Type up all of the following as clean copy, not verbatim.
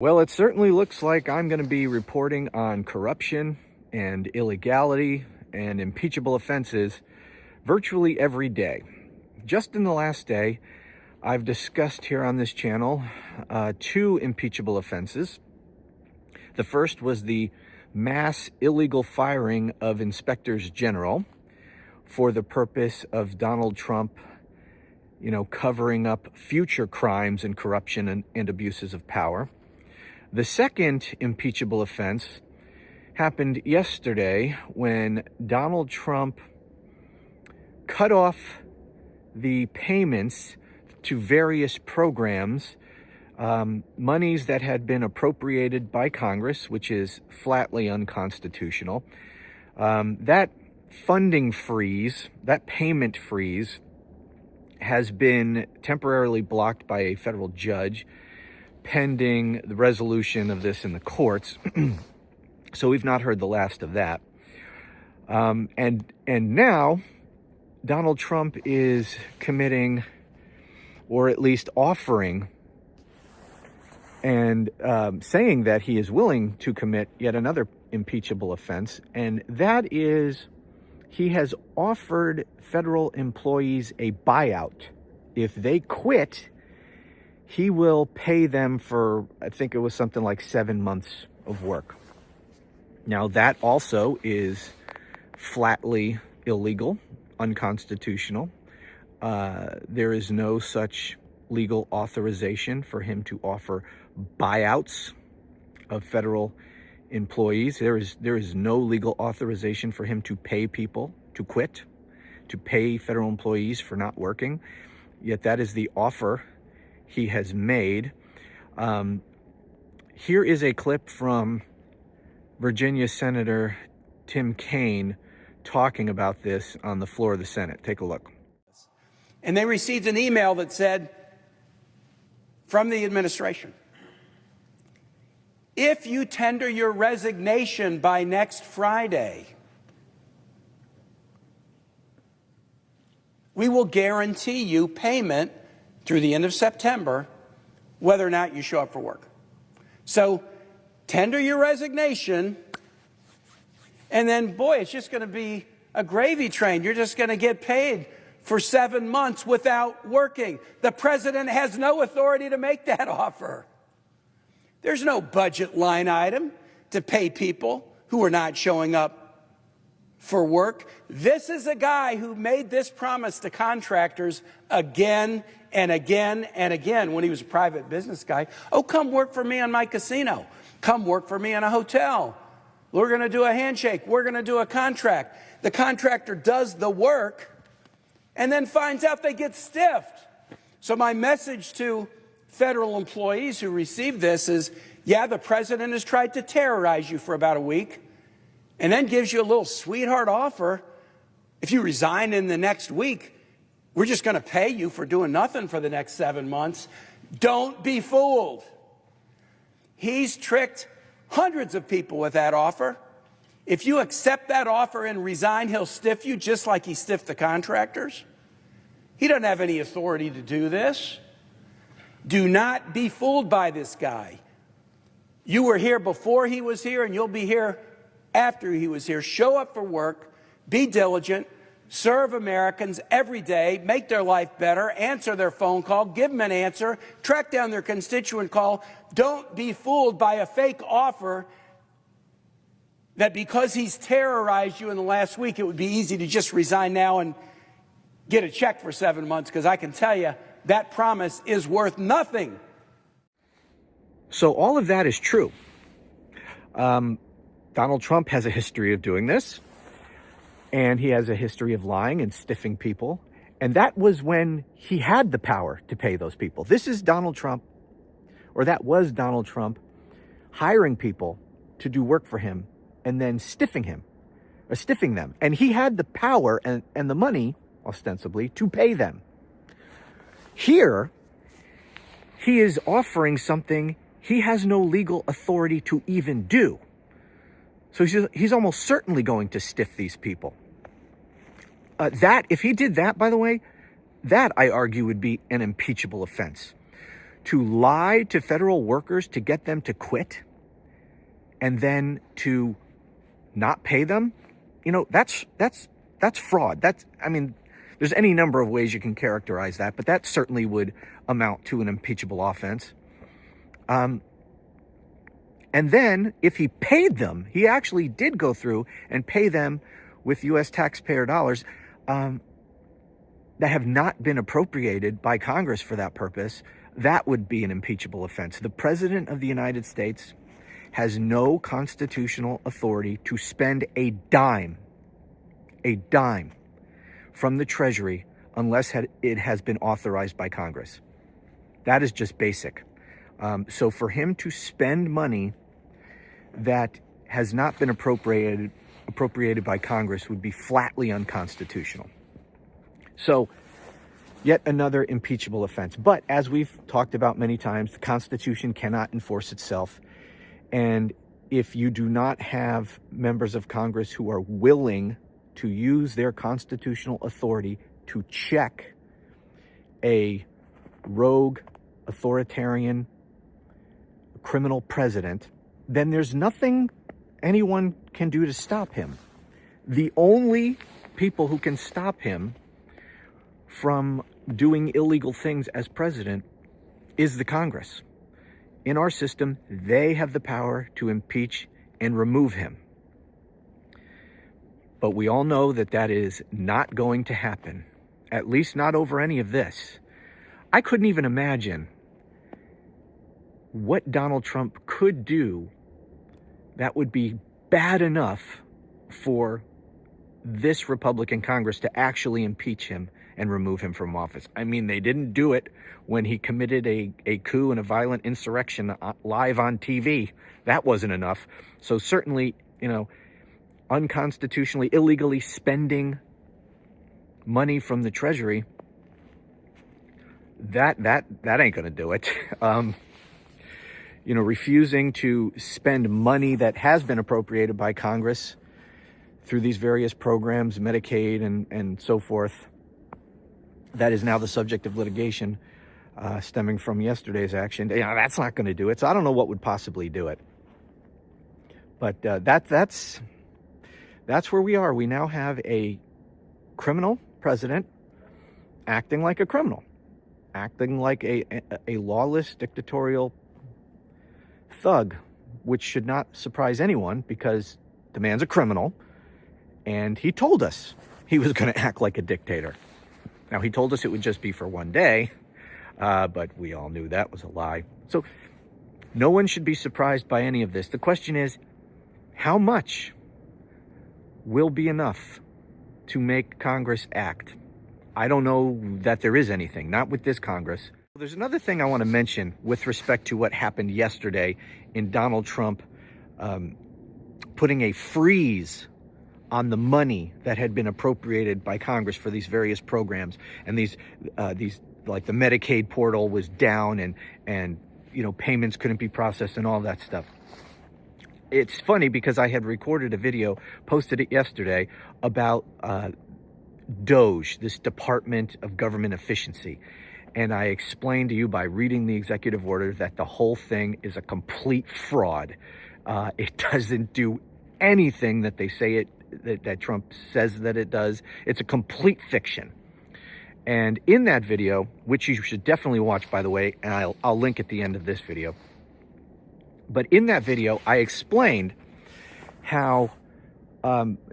Well, it certainly looks like I'm going to be reporting on corruption and illegality and impeachable offenses virtually every day. Just in the last day, I've discussed here on this channel two impeachable offenses. The first was the mass illegal firing of inspectors general for the purpose of Donald Trump, covering up future crimes and corruption and abuses of power. The second impeachable offense happened yesterday when Donald Trump cut off the payments to various programs, monies that had been appropriated by Congress, which is flatly unconstitutional. That funding freeze, that payment freeze, has been temporarily blocked by a federal judge pending the resolution of this in the courts. So we've not heard the last of that. And now Donald Trump is committing, or at least offering, and saying that he is willing to commit yet another impeachable offense, and that is he has offered federal employees a buyout. If they quit, he will pay them for, I think it was something like 7 months of work. Now, that also is flatly illegal, unconstitutional. There is no such legal authorization for him to offer buyouts of federal employees. There is no legal authorization for him to pay people to quit, to pay federal employees for not working. Yet that is the offer he has made. Here is a clip from Virginia Senator Tim Kaine talking about this on the floor of the Senate. Take a look. And they received an email that said, from the administration, if you tender your resignation by next Friday, we will guarantee you payment through the end of September, whether or not you show up for work. So tender your resignation, and then, boy, it's just going to be a gravy train. You're just going to get paid for 7 months without working. The president has no authority to make that offer. There's no budget line item to pay people who are not showing up for work. This is a guy who made this promise to contractors again and again and again when he was a private business guy. Oh, come work for me on my casino. Come work for me in a hotel. We're going to do a handshake. We're going to do a contract. The contractor does the work and then finds out they get stiffed. So my message to federal employees who receive this is, yeah, the president has tried to terrorize you for about a week and then gives you a little sweetheart offer. If you resign in the next week, we're just going to pay you for doing nothing for the next 7 months. Don't be fooled. He's tricked hundreds of people with that offer. If you accept that offer and resign, he'll stiff you just like he stiffed the contractors. He doesn't have any authority to do this. Do not be fooled by this guy. You were here before he was here, and you'll be here after he was here. Show up for work, be diligent, serve Americans every day, make their life better, answer their phone call, give them an answer, track down their constituent call. Don't be fooled by a fake offer that because he's terrorized you in the last week, it would be easy to just resign now and get a check for 7 months, because I can tell you that promise is worth nothing. So all of that is true. Donald Trump has a history of doing this, and he has a history of lying and stiffing people. And that was when he had the power to pay those people. This is Donald Trump, or that was Donald Trump, hiring people to do work for him and then stiffing them. And he had the power and the money, ostensibly, to pay them. Here, he is offering something he has no legal authority to even do. So he's almost certainly going to stiff these people. If he did that, by the way, that I argue would be an impeachable offense. to lie to federal workers to get them to quit and then to not pay them, that's fraud. There's any number of ways you can characterize that, but that certainly would amount to an impeachable offense. And then if he paid them, he actually did go through and pay them with U.S. taxpayer dollars that have not been appropriated by Congress for that purpose, that would be an impeachable offense. The President of the United States has no constitutional authority to spend a dime from the Treasury unless it has been authorized by Congress. That is just basic. So for him to spend money that has not been appropriated by Congress would be flatly unconstitutional. So yet another impeachable offense. But as we've talked about many times, the Constitution cannot enforce itself. And if you do not have members of Congress who are willing to use their constitutional authority to check a rogue, authoritarian, criminal president, then there's nothing anyone can do to stop him. The only people who can stop him from doing illegal things as president is the Congress. In our system, they have the power to impeach and remove him. But we all know that that is not going to happen, at least not over any of this. I couldn't even imagine what Donald Trump could do that would be bad enough for this Republican Congress to actually impeach him and remove him from office. I mean, they didn't do it when he committed a coup and a violent insurrection live on TV. That wasn't enough. So certainly, unconstitutionally, illegally spending money from the Treasury, that ain't going to do it. Refusing to spend money that has been appropriated by Congress through these various programs, Medicaid and so forth, that is now the subject of litigation stemming from yesterday's action. That's not going to do it. So I don't know what would possibly do it. But that's where we are. We now have a criminal president acting like a criminal, acting like a lawless, dictatorial thug, which should not surprise anyone because the man's a criminal, and he told us he was going to act like a dictator. Now, he told us it would just be for one day, but we all knew that was a lie. So no one should be surprised by any of this. The question is, how much will be enough to make Congress act? I don't know that there is anything, not with this Congress. There's another thing I want to mention with respect to what happened yesterday in Donald Trump putting a freeze on the money that had been appropriated by Congress for these various programs. And these like the Medicaid portal was down and payments couldn't be processed and all that stuff. It's funny because I had recorded a video, posted it yesterday, about DOGE, this Department of Government Efficiency. And I explained to you by reading the executive order that the whole thing is a complete fraud. It doesn't do anything that they say that Trump says that it does. It's a complete fiction. And in that video, which you should definitely watch, by the way, and I'll link at the end of this video. But in that video, I explained how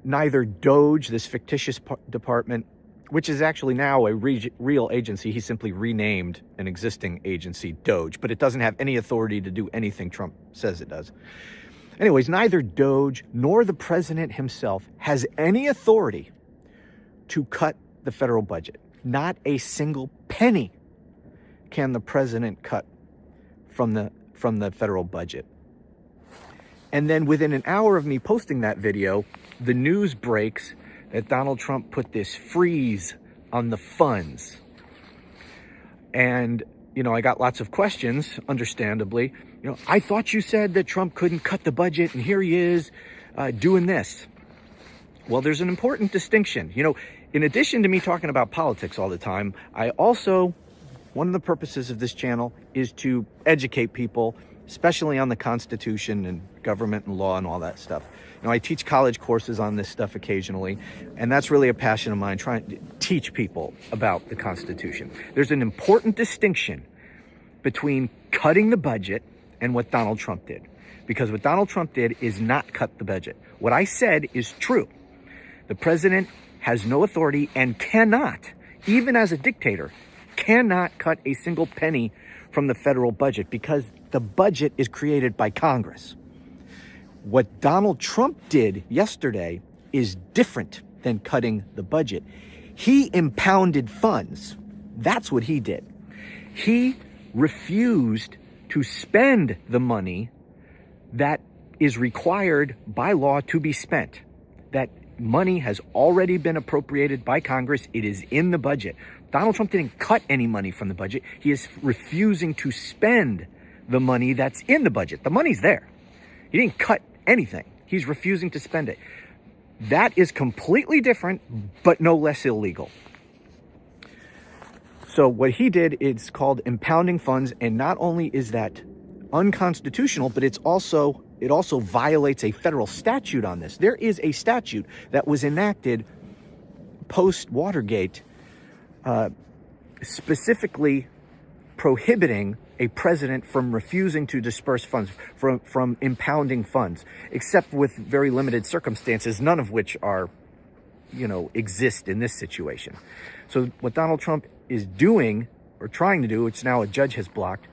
neither DOGE, this fictitious department, which is actually now a real agency. He simply renamed an existing agency DOGE, but it doesn't have any authority to do anything Trump says it does. Anyways, neither DOGE nor the president himself has any authority to cut the federal budget. Not a single penny can the president cut from the federal budget. And then within an hour of me posting that video, the news breaks that Donald Trump put this freeze on the funds. And, I got lots of questions, understandably. I thought you said that Trump couldn't cut the budget, and here he is doing this. Well, there's an important distinction. In addition to me talking about politics all the time, I also One of the purposes of this channel is to educate people, especially on the Constitution and government and law and all that stuff. You know, I teach college courses on this stuff occasionally, and that's really a passion of mine, trying to teach people about the Constitution. There's an important distinction between cutting the budget and what Donald Trump did. Because what Donald Trump did is not cut the budget. What I said is true. The president has no authority and cannot, even as a dictator, cannot cut a single penny from the federal budget because the budget is created by Congress. What Donald Trump did yesterday is different than cutting the budget. He impounded funds. That's what he did. He refused to spend the money that is required by law to be spent. That money has already been appropriated by Congress. It is in the budget. Donald Trump didn't cut any money from the budget. He is refusing to spend the money that's in the budget. The money's there. He didn't cut anything. He's refusing to spend it. That is completely different, but no less illegal. So what he did is called impounding funds, and not only is that unconstitutional, but it also violates a federal statute on this. There is a statute that was enacted post-Watergate specifically prohibiting a president from refusing to disperse funds, from impounding funds, except with very limited circumstances, none of which are, exist in this situation. So what Donald Trump is doing, or trying to do, which now a judge has blocked,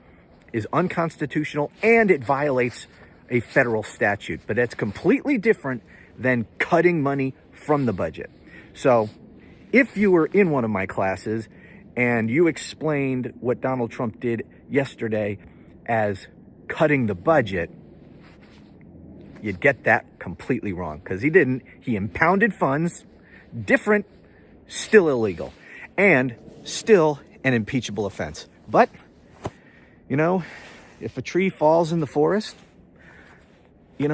is unconstitutional, and it violates a federal statute. But that's completely different than cutting money from the budget. So if you were in one of my classes and you explained what Donald Trump did yesterday as cutting the budget, you'd get that completely wrong, because he didn't. He impounded funds, different, still illegal, and still an impeachable offense. But, if a tree falls in the forest, if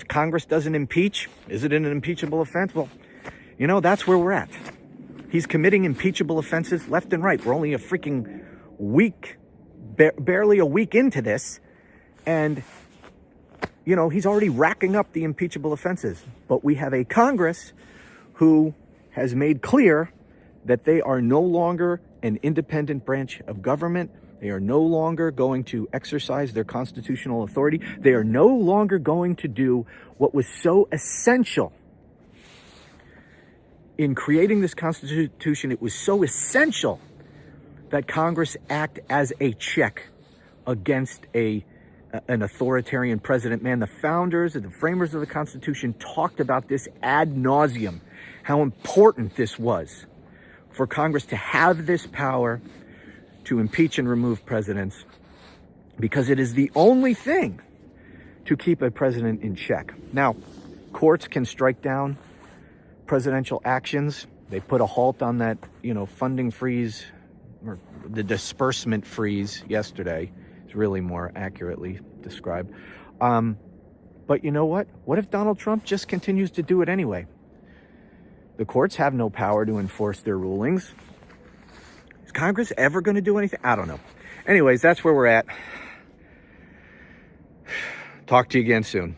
Congress doesn't impeach, is it an impeachable offense? Well, that's where we're at. He's committing impeachable offenses left and right. We're only a freaking week, barely a week into this, and he's already racking up the impeachable offenses. But we have a Congress who has made clear that they are no longer an independent branch of government. They are no longer going to exercise their constitutional authority. They are no longer going to do what was so essential in creating this Constitution. It was so essential that Congress act as a check against an authoritarian president. Man, the founders and the framers of the Constitution talked about this ad nauseum, how important this was for Congress to have this power to impeach and remove presidents, because it is the only thing to keep a president in check. Now, courts can strike down presidential actions. They put a halt on that, funding freeze, or the disbursement freeze yesterday. It's really more accurately described. But you know what? What if Donald Trump just continues to do it anyway? The courts have no power to enforce their rulings. Is Congress ever going to do anything? I don't know. Anyways, that's where we're at. Talk to you again soon.